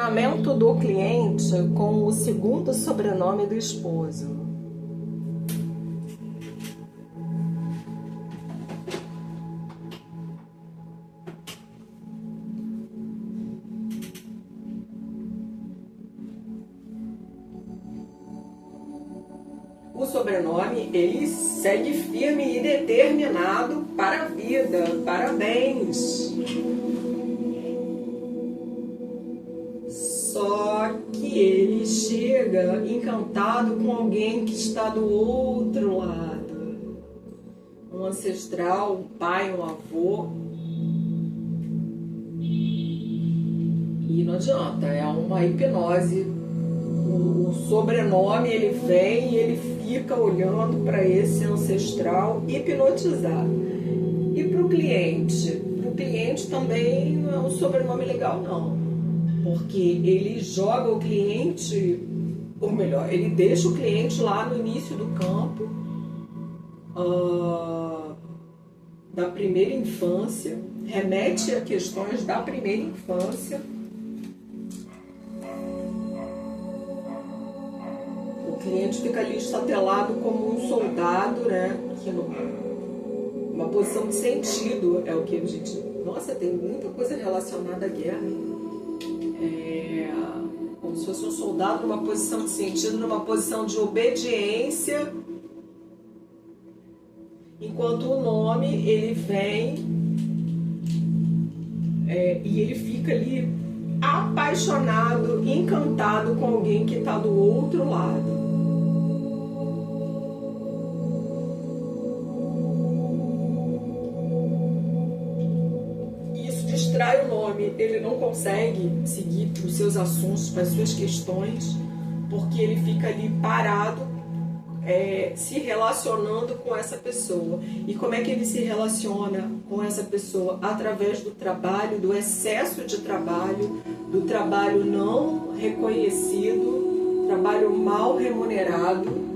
relacionamento do cliente com o segundo sobrenome do esposo. O sobrenome, ele segue firme e determinado para a vida. Parabéns! Só que ele chega encantado com alguém que está do outro lado. Um ancestral, um pai, um avô. E não adianta, é uma hipnose. O sobrenome, ele vem e ele fica olhando para esse ancestral hipnotizado. E para o cliente também não é um sobrenome legal não, porque ele joga o cliente, ou melhor, ele deixa o cliente lá no início do campo da primeira infância, remete a questões da primeira infância. O cliente fica ali estatelado como um soldado, né? Que uma posição de sentido é o que a gente... Nossa, tem muita coisa relacionada à guerra. Como se fosse um soldado numa posição de sentido, numa posição de obediência. Enquanto o nome, ele vem e ele fica ali apaixonado, encantado com alguém que está do outro lado. Distrai o nome, ele não consegue seguir para os seus assuntos, para as suas questões, porque ele fica ali parado, se relacionando com essa pessoa. E como é que ele se relaciona com essa pessoa? Através do trabalho, do excesso de trabalho, do trabalho não reconhecido, trabalho mal remunerado.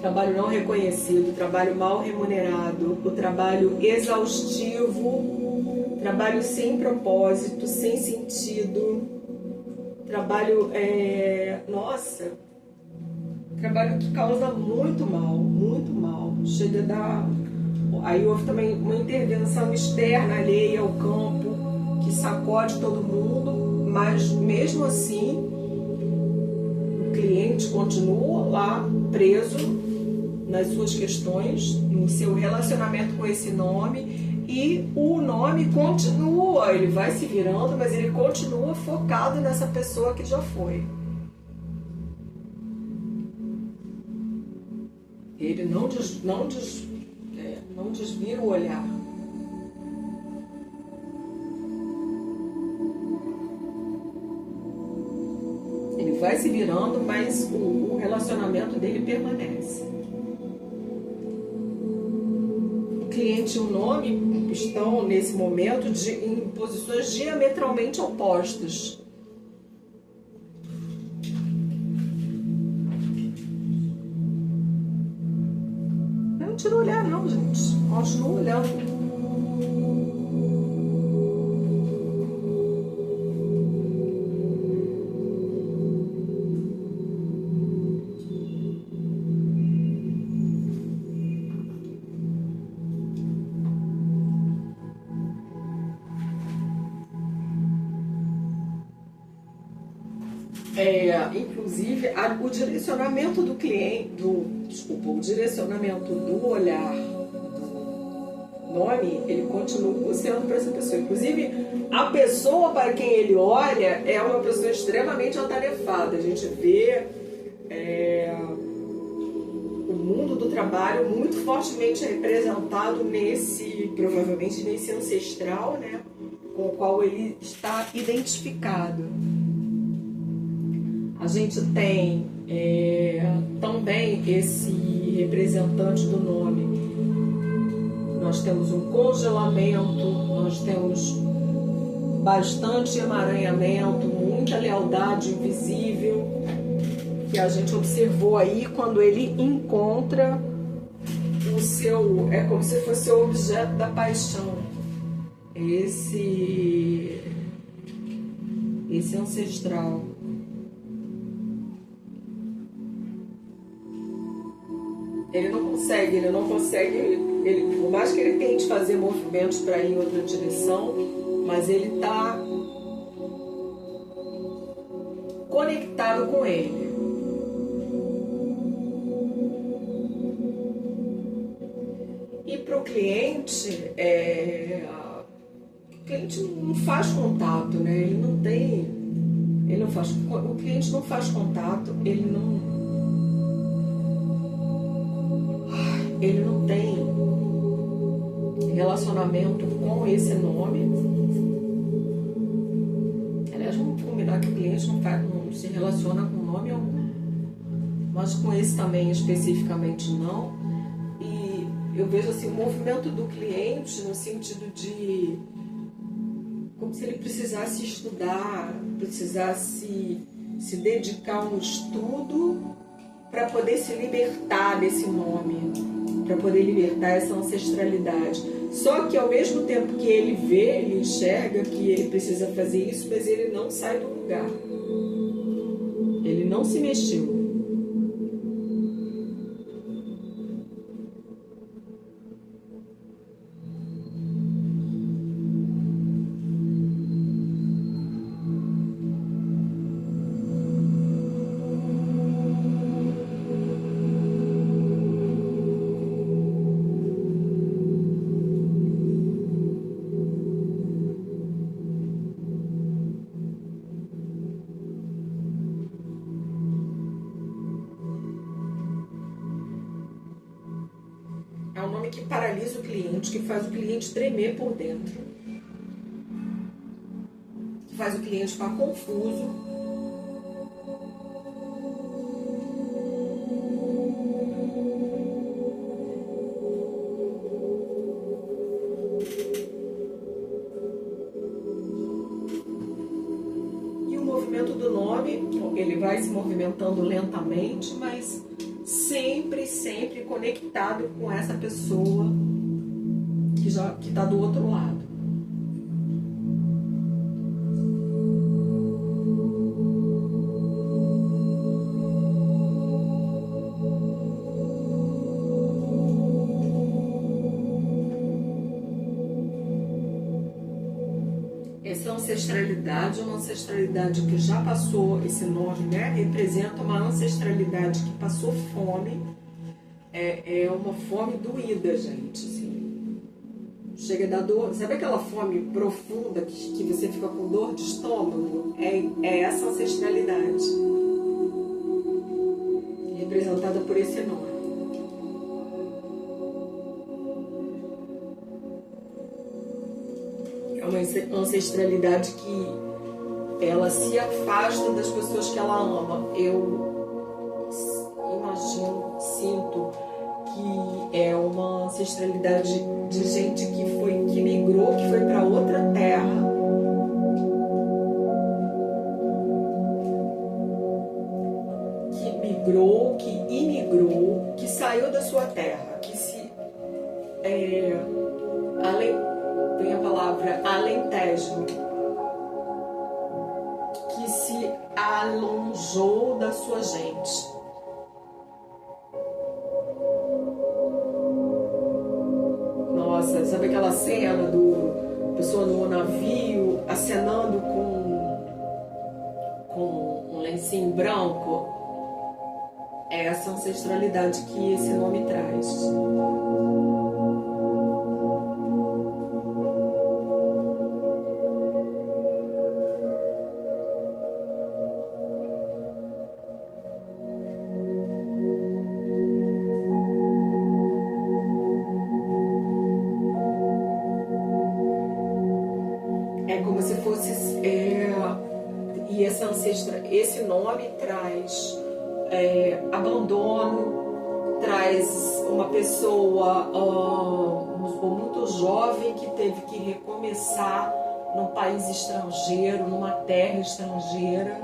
Trabalho não reconhecido, trabalho mal remunerado, o trabalho exaustivo, trabalho sem propósito, sem sentido, trabalho, trabalho que causa muito mal, chega a dar... Aí houve também uma intervenção externa alheia ao campo, que sacode todo mundo, mas mesmo assim, o cliente continua lá preso nas suas questões, no seu relacionamento com esse nome, e o nome continua, ele vai se virando, mas ele continua focado nessa pessoa que já foi. Ele não desvira o olhar. Ele vai se virando, mas o relacionamento dele permanece. Cliente e o nome estão nesse momento em posições diametralmente opostas. Eu não tiro o olhar não, gente. Continuo olhando. Inclusive, o direcionamento do cliente, o direcionamento do olhar do nome, ele continua sendo para essa pessoa. Inclusive, a pessoa para quem ele olha é uma pessoa extremamente atarefada. A gente vê o mundo do trabalho muito fortemente representado provavelmente nesse ancestral, né, com o qual ele está identificado. A gente tem também esse representante do nome. Nós temos um congelamento, nós temos bastante emaranhamento, muita lealdade invisível, que a gente observou aí quando ele encontra o seu... É como se fosse o objeto da paixão. esse ancestral. Ele não consegue, por mais que ele tente fazer movimentos para ir em outra direção, mas ele está conectado com ele. E para o cliente não faz contato, né? O cliente não faz contato, ele não tem relacionamento com esse nome. Aliás, vamos combinar que o cliente não se relaciona com nome algum, mas com esse também especificamente não. E eu vejo assim, o movimento do cliente no sentido de como se ele precisasse estudar, precisasse se dedicar a um estudo para poder se libertar desse nome, para poder libertar essa ancestralidade. Só que ao mesmo tempo que ele vê, ele enxerga que ele precisa fazer isso, mas ele não sai do lugar. Ele não se mexeu. É um nome que paralisa o cliente, que faz o cliente tremer por dentro, que faz o cliente ficar confuso. E o movimento do nome, ele vai se movimentando lentamente, mas sempre conectado com essa pessoa que está do outro lado. Essa ancestralidade é uma ancestralidade que já passou, esse nome, né, representa uma ancestralidade que passou fome, é uma fome doída, gente, assim, chega a dar dor, sabe aquela fome profunda que você fica com dor de estômago? É essa ancestralidade, representada por esse nome. É uma ancestralidade que ela se afasta das pessoas que ela ama. Eu imagino, sinto que é uma ancestralidade de gente que migrou, que foi para outra terra. Que migrou, que imigrou, que saiu da sua terra, que se tem a palavra alentejo, que se alonjou da sua gente. Nossa, sabe aquela cena do pessoa no navio acenando com um lencinho branco? É essa ancestralidade que esse nome traz. É como se fosse e esse nome traz abandono, traz uma pessoa muito jovem que teve que recomeçar num país estrangeiro, numa terra estrangeira,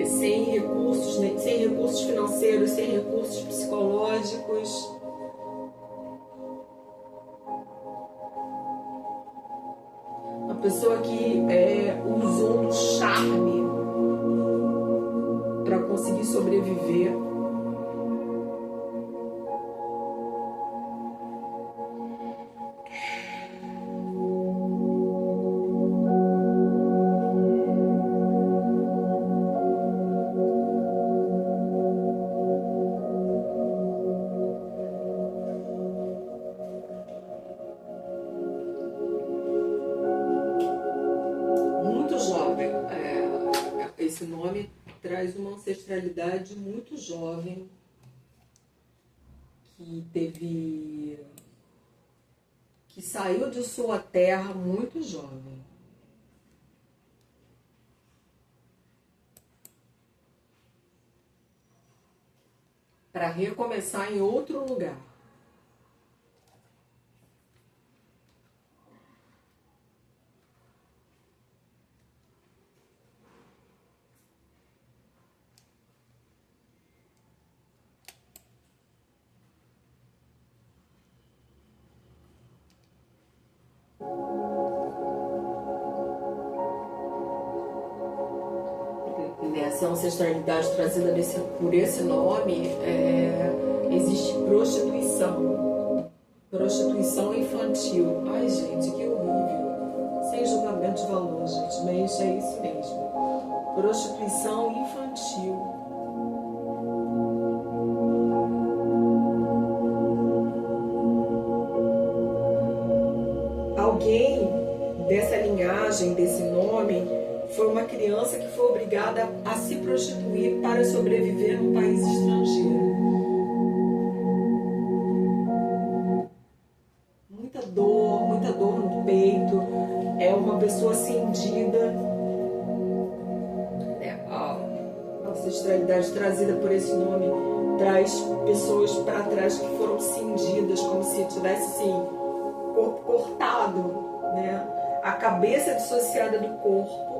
sem recursos financeiros, sem recursos psicológicos. pessoa que usou do charme para conseguir sobreviver. Muito jovem. Esse nome traz uma ancestralidade muito jovem, que saiu de sua terra muito jovem. Para recomeçar em outro lugar. Nessa ancestralidade trazida por esse nome, existe prostituição. Prostituição infantil. Ai, gente, que horrível. Sem julgamento de valor, gente, mas é isso mesmo. Prostituição infantil. Alguém dessa linhagem, desse nome, foi uma criança que foi obrigada a se prostituir para sobreviver num país estrangeiro. Muita dor no peito. É uma pessoa cindida. A ancestralidade trazida por esse nome traz pessoas para trás que foram cindidas, como se tivesse assim, corpo cortado, né? A cabeça dissociada do corpo.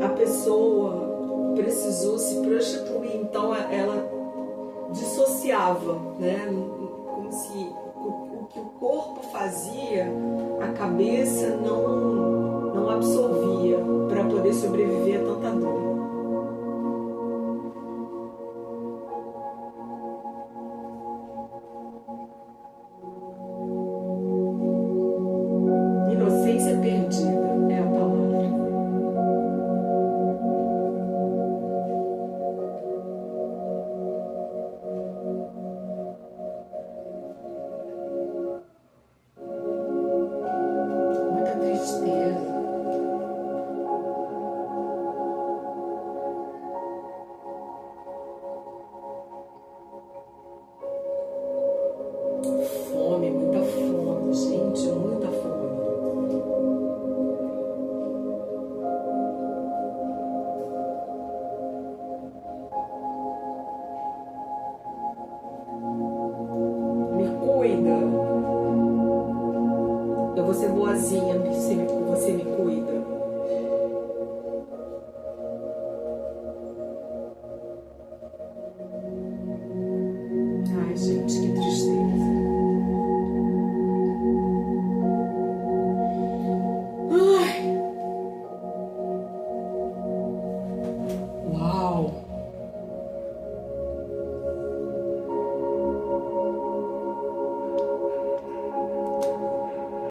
A pessoa precisou se prostituir, então ela dissociava, né? Como se o que o corpo fazia, a cabeça não absorvia para poder sobreviver a tanta dor. Inocência perdida é a palavra. Muita tristeza. Fome, muita fome, gente, muita fome. Cuida. Eu vou ser boazinha se você me cuida. Ai, gente, que tristeza.